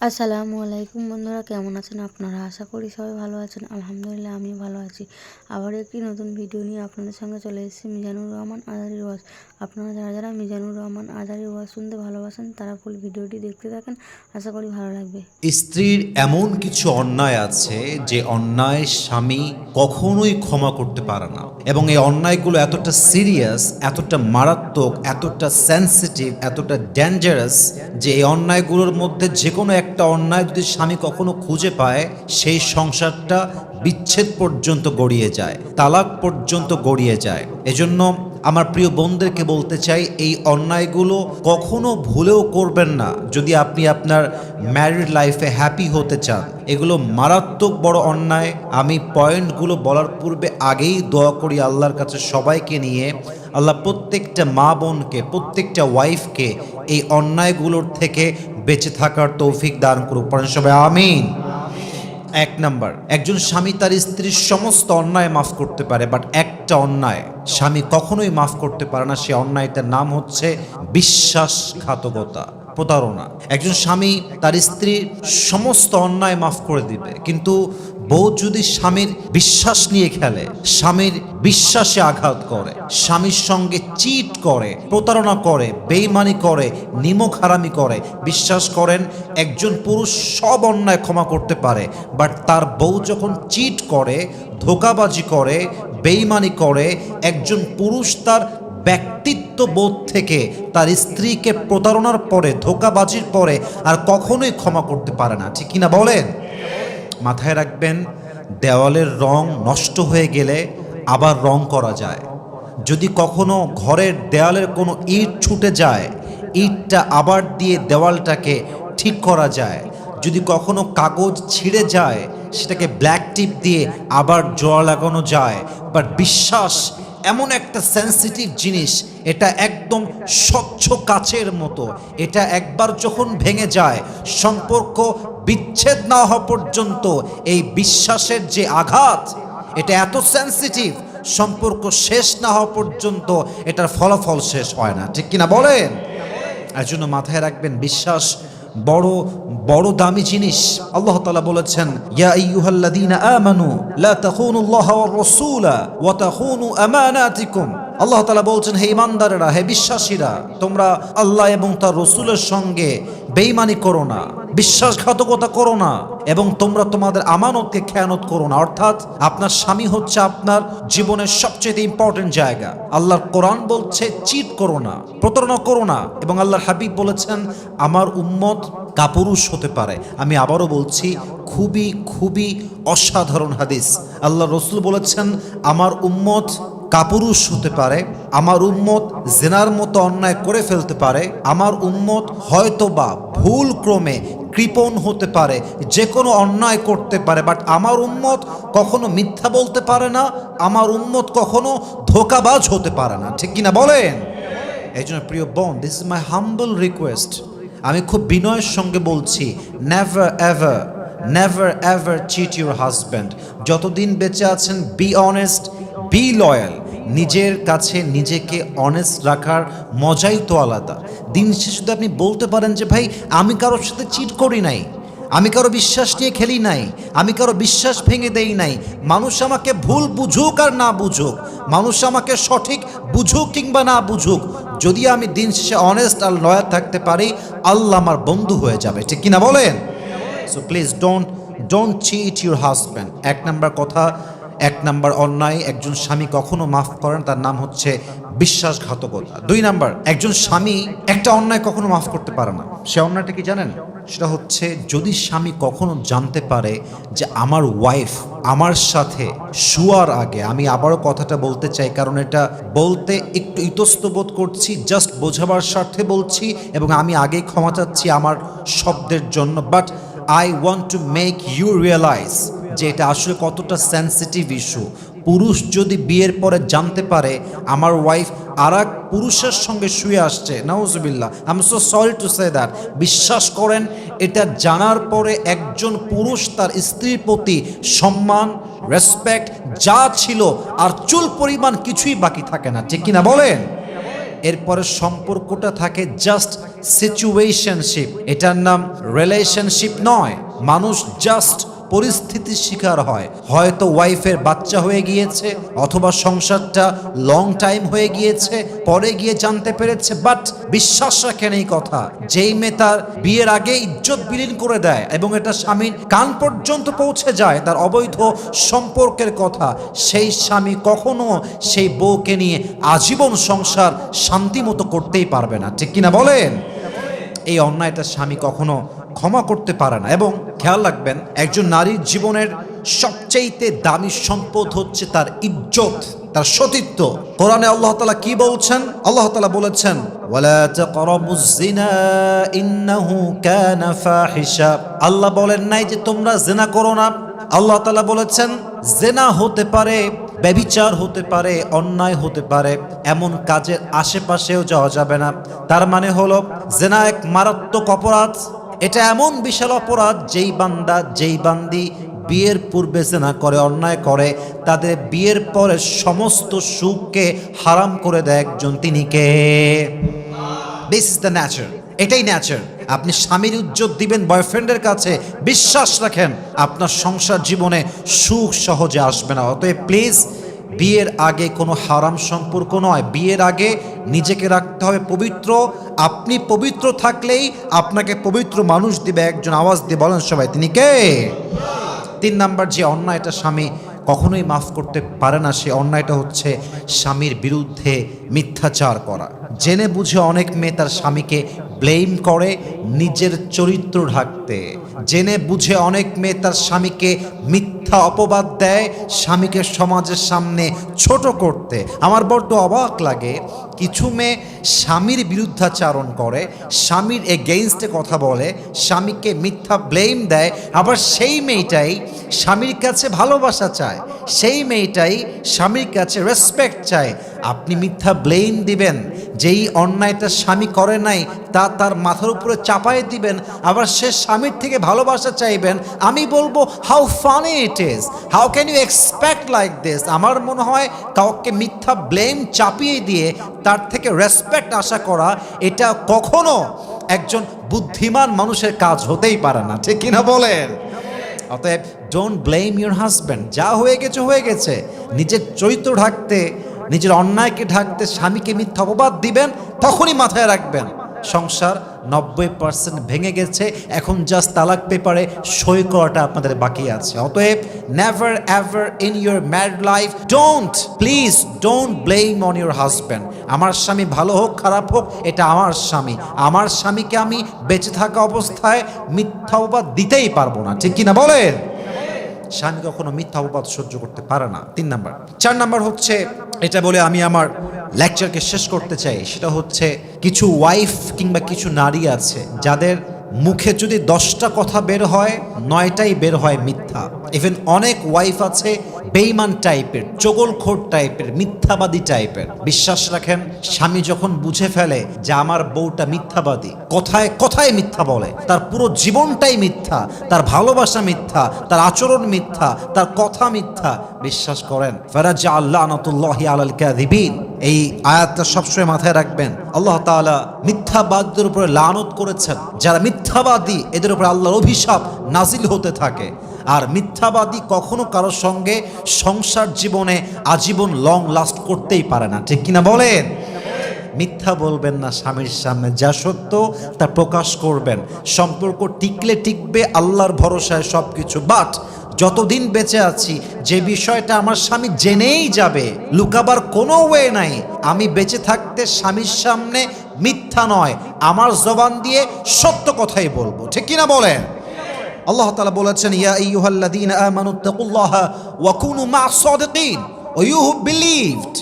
আসসালামু আলাইকুম বন্ধুরা, কেমন আছেন আপনারা? আশা করি সবাই ভালো আছেন। আলহামদুলিল্লাহ আমিও ভালো আছি। আবার একটি নতুন ভিডিও নিয়ে আপনাদের সঙ্গে চলে এসেছি মিজানুর রহমান আজারির ওয়াজ। আপনারা যারা যারা মিজানুর রহমান আজারির ওয়াজ শুনতে ভালোবাসেন তারা ফুল ভিডিওটি দেখতে থাকেন, আশা করি ভালো লাগবে। স্ত্রীর এমন কিছু অন্যায় আছে যে অন্যায় স্বামী কখনোই ক্ষমা করতে পারে না, এবং এই অন্যায়গুলো এতটা সিরিয়াস, এতটা মারাত্মক, এতটা সেনসিটিভ, এতটা ডেঞ্জারাস যে এই অন্যায়গুলোর মধ্যে যে কোনো একটা অন্যায় যদি স্বামী কখনো খুঁজে পায়, সেই সংসারটা বিচ্ছেদ পর্যন্ত গড়িয়ে যায়, তালাক পর্যন্ত গড়িয়ে যায়। এজন্য আমার প্রিয় বোনদেরকে বলতে চাই, এই অন্যায়গুলো কখনো ভুলেও করবেন না যদি আপনি আপনার ম্যারিড লাইফে হ্যাপি হতে চান। এগুলো মারাত্মক বড় অন্যায়। আমি পয়েন্টগুলো বলার পূর্বে আগেই দোয়া করি আল্লাহর কাছে সবাইকে নিয়ে, আল্লাহ প্রত্যেকটা মা বোনকে, প্রত্যেকটা ওয়াইফকে এই অন্যায়গুলোর থেকে বেঁচে থাকার তৌফিক দান করুক। পড়েন সবাই আমিন। এক নাম্বার, একজন স্বামী তার স্ত্রীর সমস্ত অন্যায় মাফ করতে পারে, বাট একটা অন্যায় স্বামী কখনোই মাফ করতে পারে না। সে অন্যায়টার নাম হচ্ছে বিশ্বাসঘাতকতা, প্রতারণা। একজন স্বামী তার স্ত্রীর সমস্ত অন্যায় মাফ করে দিবে, কিন্তু বউ যদি স্বামীর বিশ্বাস নিয়ে খেলে, স্বামীর বিশ্বাসে আঘাত করে, স্বামীর সঙ্গে চিট করে, প্রতারণা করে, বেইমানি করে, নিমক হারামি করে, বিশ্বাস করেন একজন পুরুষ সব অন্যায় ক্ষমা করতে পারে, বাট তার বউ যখন চিট করে, ধোঁকাবাজি করে, বেইমানি করে, একজন পুরুষ তার ব্যক্তিত্ব বোধ থেকে তার স্ত্রীকে প্রতারণার পরে, ধোঁকাবাজির পরে আর কখনোই ক্ষমা করতে পারে না। ঠিক কিনা বলেন? মাথায় রাখবেন, দেওয়ালের রং নষ্ট হয়ে গেলে আবার রং করা যায়। যদি কখনো ঘরের দেওয়ালের কোনো ইট ছুটে যায়, ইটটা আবার দিয়ে দেওয়ালটাকে ঠিক করা যায়। যদি কখনো কাগজ ছিঁড়ে যায়, সেটাকে ব্ল্যাক টিপ দিয়ে আবার জোড়া লাগানো যায়। বাট বিশ্বাস এমন একটা সেন্সিটিভ জিনিস, এটা একদম স্বচ্ছ কাচের মতো। এটা একবার যখন ভেঙে যায়, সম্পর্ক বিচ্ছেদ না হওয়া পর্যন্ত এই বিশ্বাসের যে আঘাত, এটা এত সেন্সিটিভ, সম্পর্ক শেষ না হওয়া পর্যন্ত এটার ফলাফল শেষ হয় না। ঠিক কিনা বলেন? এর জন্য মাথায় রাখবেন, বিশ্বাস বড় বড় দামি জিনিস। আল্লাহ তাআলা বলেছেন, ইয়া আইয়ুহাল্লাযীনা আমানু লা তাখুনুল্লাহা ওয়ার রাসূলা ওয়া তাখুনু আমানাতিকুম। আল্লাহ তাআলা বলছেন, হে ঈমানদারেরা, হে বিশ্বাসীরা, তোমরা আল্লাহ এবং তার রাসূলের সঙ্গে বেঈমানি করো না, বিশ্বাসঘাতকতা করো না, এবং তোমরা তোমাদের আমানতকে খেয়ানত করো না। অর্থাৎ আপনার স্বামী হচ্ছে আপনার জীবনের সবচেয়ে ইম্পর্টেন্ট জায়গা। আল্লাহর কোরআন বলছে চিট করো না, প্রতারণা করো না, এবং আল্লাহর হাবিব বলেছেন আমার উম্মত কাপুরুষ হতে পারে। আমি আবারও বলছি, খুবই খুবই অসাধারণ হাদিস। আল্লাহ রসুল বলেছেন আমার উম্মত কাপুরুষ হতে পারে, আমার উম্মত জেনার মতো অন্যায় করে ফেলতে পারে, আমার উম্মত হয়তোবা ভুল ক্রমে কৃপণ হতে পারে, যে কোনো অন্যায় করতে পারে, বাট আমার উম্মত কখনো মিথ্যা বলতে পারে না, আমার উম্মত কখনো ধোঁকাবাজ হতে পারে না। ঠিক কিনা বলেন? এই জন্য প্রিয় বোন, this is my humble request, আমি খুব বিনয়ের সঙ্গে বলছি, never ever, never ever cheat your husband. যতদিন বেঁচে আছেন, বি অনেস্ট, বি লয়াল। নিজের কাছে নিজেকে অনেস্ট রাখার মজাই তো আলাদা। দিন শেষে যদি আপনি বলতে পারেন যে ভাই আমি কারোর সাথে চিট করি নাই, আমি কারো বিশ্বাস নিয়ে খেলি নাই, আমি কারো বিশ্বাস ভেঙে দেই নাই, মানুষ আমাকে ভুল বুঝুক আর না বুঝুক, মানুষ আমাকে সঠিক বুঝুক কিংবা না বুঝুক, যদি আমি দিন শেষে অনেস্ট আর লয়াল থাকতে পারি, আল্লাহ আমার বন্ধু হয়ে যাবে। ঠিক কিনা বলেন? So please don't cheat your husband. এক নাম্বার কথা, এক নাম্বার অন্যায় একজন স্বামী কখনো মাফ করেন, তার নাম হচ্ছে বিশ্বাসঘাতকতা। দুই নাম্বার, একজন স্বামী একটা অন্যায় কখনো মাফ করতে পারে না। সে অন্যায়টা কি জানেন? সেটা হচ্ছে যদি স্বামী কখনো জানতে পারে যে আমার ওয়াইফ আমার সাথে শোয়ার আগে, আমি আবারও কথাটা বলতে চাই কারণ এটা বলতে একটু ইতস্তবোধ করছি, জাস্ট বোঝাবার স্বার্থে বলছি, এবং আমি আগেই ক্ষমা চাচ্ছি আমার শব্দের জন্য, but I want to make you realise যে এটা আসলে কতটা সেন্সিটিভ ইস্যু। পুরুষ যদি বিয়ের পরে জানতে পারে আমার ওয়াইফ আর এক পুরুষের সঙ্গে শুয়ে আসছে, নাউজুবিল্লাহ, I am so sorry to say that, বিশ্বাস করেন এটা জানার পরে একজন পুরুষ তার স্ত্রীর প্রতি সম্মান, রেসপেক্ট যা ছিল আর চুল পরিমাণ কিছুই বাকি থাকে না। ঠিক কিনা বলেন? এরপরে সম্পর্কটা থাকে জাস্ট সিচুয়েশনশিপ, এটার নাম রিলেশনশিপ নয়। মানুষ জাস্ট পরিস্থিতির শিকার হয়, হয়তো ওয়াইফের বাচ্চা হয়ে গিয়েছে অথবা সংসারটা লং টাইম হয়ে গিয়েছে, পরে গিয়ে জানতে পেরেছে। বাট বিশ্বাস রাখেন এই কথা, যেই মেয়ে তার বিয়ের আগে ইজ্জত বিলীন করে দেয় এবং এটা স্বামীর কান পর্যন্ত পৌঁছে যায় তার অবৈধ সম্পর্কের কথা, সেই স্বামী কখনো সেই বউকে নিয়ে আজীবন সংসার শান্তি মতো করতেই পারবে না, ঠিক কিনা বলেন? এই অন্যায়টা স্বামী কখনো ক্ষমা করতে পারে না। এবং খেয়াল রাখবেন, একজন নারীর জীবনের সবচেয়ে দামি সম্পদ হচ্ছে তার ইজ্জত, তার সতীত্ব। কোরআনে আল্লাহ তাআলা কি বলছেন? আল্লাহ তাআলা বলেছেন, ওয়ালা তাকরাবুজ জিনা ইন্নাহু কানা ফাহিশা। আল্লাহ বলেন নাই যে তোমরা জিনা করো না। আল্লাহ তাআলা বলেছেন জিনা হতে পারে, ব্যভিচার হতে পারে, অন্যায় হতে পারে, এমন কাজের আশেপাশেও যাওয়া যাবে না। তার মানে হলো জিনা এক মারাত্মক অপরাধ। এটা এমন বিশাল অপরাধ, যেই বান্দা যেই বান্দি বিয়ের পূর্বে জিনা করে, অন্যায় করে, তাদের বিয়ের পরে সমস্ত সুখকে হারাম করে দেয় একজন, তিনি কে? দিস ইজ দ্য ন্যাচার, এটাই ন্যাচার। আপনি স্বামীর ইজ্জত দিবেন বয়ফ্রেন্ডের কাছে, বিশ্বাস রাখেন আপনার সংসার জীবনে সুখ সহজে আসবে না। অতএব প্লিজ, বিয়ের আগে কোনো হারাম সম্পর্ক নয়, বিয়ের আগে নিজেকে রাখতে হবে পবিত্র। আপনি পবিত্র থাকলেই আপনাকে পবিত্র মানুষ দিবে একজন। আওয়াজ দিয়ে বলেন সবাই, তিনি কে? 3 নাম্বার যে অন্যায়টা স্বামী কখনোই মাফ করতে পারে না, সে অন্যায়টা হচ্ছে স্বামীর বিরুদ্ধে মিথ্যাচার করা। জেনে বুঝে অনেক মেয়ে তার স্বামীকে ব্লেম করে নিজের চরিত্র ঢাকতে। জেনে বুঝে অনেক মেয়ে তার স্বামীকে মিথ্যা অপবাদ দেয় স্বামীকে সমাজের সামনে ছোট করতে। আমার বড্ড অবাক লাগে, কিছু মেয়ে স্বামীর বিরুদ্ধাচারণ করে, স্বামীর এগেইনস্টে কথা বলে, স্বামীকে মিথ্যা ব্লেম দেয়, আবার সেই মেয়েটাই স্বামীর কাছে ভালোবাসা চায়, সেই মেয়েটাই স্বামীর কাছে রেসপেক্ট চায়। আপনি মিথ্যা ব্লেম দিবেন, যেই অন্যায়টা স্বামী করে নাই তা তার মাথার উপরে চাপায় দিবেন, আবার সে স্বামীর থেকে ভালোবাসা চাইবেন। আমি বলবো, how funny it is, how can you expect like this? আমার মনে হয় কাউকে মিথ্যা ব্লেম চাপিয়ে দিয়ে তার থেকে রেসপেক্ট আশা করা, এটা কখনো একজন বুদ্ধিমান মানুষের কাজ হতেই পারে না, ঠিক কিনা বলেন? অতএব ডোন্ট ব্লেম ইউর হাজব্যান্ড। যা হয়ে গেছে হয়ে গেছে। নিজের চরিত্র ঢাকতে, নিজের অন্যায়কে ঢাকতে স্বামীকে মিথ্যা অপবাদ দিবেন, তখনই মাথায় রাখবেন সংসার 90% ভেঙে গেছে, এখন জাস্ট তালাক পেপারে সই করাটা আপনাদের বাকি আছে। অতএব never ever in your married life please don't blame on your husband. আমার স্বামী ভালো হোক খারাপ হোক, এটা আমার স্বামী। আমার স্বামীকে আমি বেঁচে থাকা অবস্থায় মিথ্যা অপবাদ দিতেই পারবো না, ঠিক কিনা বলেন? স্বামী কখনো মিথ্যা অপবাদ সহ্য করতে পারে না। 3 নাম্বার। 4 নাম্বার হচ্ছে, এটা বলে আমি আমার লেকচারকে শেষ করতে চাই, সেটা হচ্ছে কিছু ওয়াইফ কিংবা কিছু নারী আছে যাদের মুখে যদি 10টা কথা বের হয় 9টাই বের হয় মিথ্যা। ইভেন অনেক ওয়াইফ আছে বেঈমান টাইপের, চগলখোর টাইপের, মিথ্যাবাদী টাইপের। বিশ্বাস রাখেন, স্বামী যখন বুঝে ফেলে যে আমার বউটা মিথ্যাবাদী, কথায় কথায় মিথ্যা বলে, তার পুরো জীবনটাই মিথ্যা, তার ভালোবাসা মিথ্যা, তার আচরণ মিথ্যা, তার কথা মিথ্যা, বিশ্বাস করেন ফারাজা লানাতুল্লাহি আলাল কাযিবিন। এই আয়াতটা সবসময় মাথায় রাখবেন। আল্লাহ তাআলা মিথ্যাবাদীদের উপরে লানত করেছেন। যারা মিথ্যাবাদী এদের উপর আল্লাহর অভিশাপ নাজিল হতে থাকে। আর মিথ্যাবাদী কখনো কারোর সঙ্গে সংসার জীবনে আজীবন লং লাস্ট করতেই পারে না, ঠিক কিনা বলেন? মিথ্যা বলবেন না স্বামীর সামনে, যা সত্য তা প্রকাশ করবেন। সম্পর্ক টিকলে টিকবে আল্লাহর ভরসায় সব কিছু। বাট যতদিন বেঁচে আছি, যে বিষয়টা আমার স্বামী জেনেই যাবে, লুকাবার কোনো ওয়ে নাই। আমি বেঁচে থাকতে স্বামীর সামনে মিথ্যা নয়, আমার জবান দিয়ে সত্য কথাই বলবো, ঠিক কিনা বলেন? আল্লাহ তাআলা বলেছেন, ইয়া আইয়ুহাল্লাযীনা আমানুত্তাকুল্লাহা ওয়া কুনু মা'আস সাদিকিন, O you who believed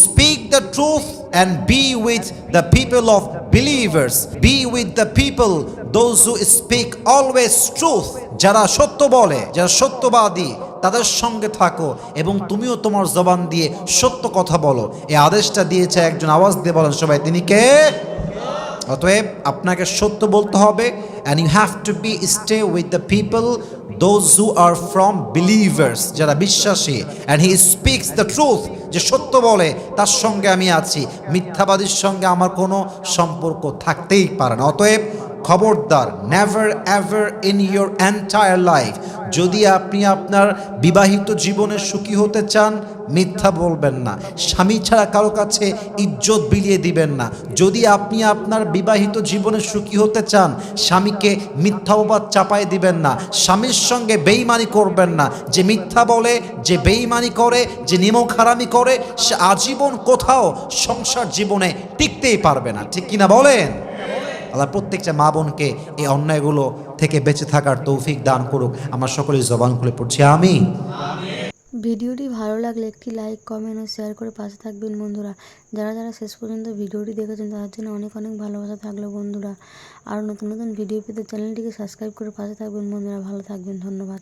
speak the truth and be with the people of believers, be with the people those who speak always truth। যারা সত্য বলে, যারা সত্যবাদী, তাদের সঙ্গে থাকো এবং তুমিও তোমার জবান দিয়ে সত্য কথা বলো। এই আদেশটা দিয়েছে একজন। আওয়াজ দিয়ে বলেন সবাই, তিনি কে? অতএব আপনাকে সত্য বলতে হবে, and you have to be stay with the people those who are from believers, যারা বিশ্বাসী, and he speaks the truth, যে সত্য বলে তার সঙ্গে আমি আছি, মিথ্যাবাদীর সঙ্গে আমার কোনো সম্পর্ক থাকতেই পারে না। অতএব খবরদার, never ever in your entire life, যদি আপনি আপনার বিবাহিত জীবনে সুখী হতে চান, মিথ্যা বলবেন না। স্বামী ছাড়া কারো কাছে ইজ্জত বিলিয়ে দিবেন না। যদি আপনি আপনার বিবাহিত জীবনে সুখী হতে চান, স্বামীকে মিথ্যা অপবাদ চাপাই দিবেন না। স্বামীর সঙ্গে বেইমানি করবেন না। যে মিথ্যা বলে, যে বেইমানি করে, যে নিমক হারামি করে, সে আজীবন কোথাও সংসার জীবনে টিকতেই পারবে না। ঠিক কিনা বলেন? আল্লাহ প্রত্যেকটা মা বোনকে এই অন্যায়গুলো থেকে বেঁচে থাকার তৌফিক দান করুক। আমরা সকলেই জবান খুলে পড়ছি আমিন। ভিডিওটি ভালো লাগলে একটি লাইক, কমেন্ট ও শেয়ার করে পাশে থাকবেন বন্ধুরা। যারা যারা শেষ পর্যন্ত ভিডিওটি দেখেছেন তাদের জন্য অনেক অনেক ভালোবাসা থাকলো বন্ধুরা। আর নতুন নতুন ভিডিও পেতে চ্যানেলটিকে সাবস্ক্রাইব করে পাশে থাকবেন বন্ধুরা। ভালো থাকবেন, ধন্যবাদ।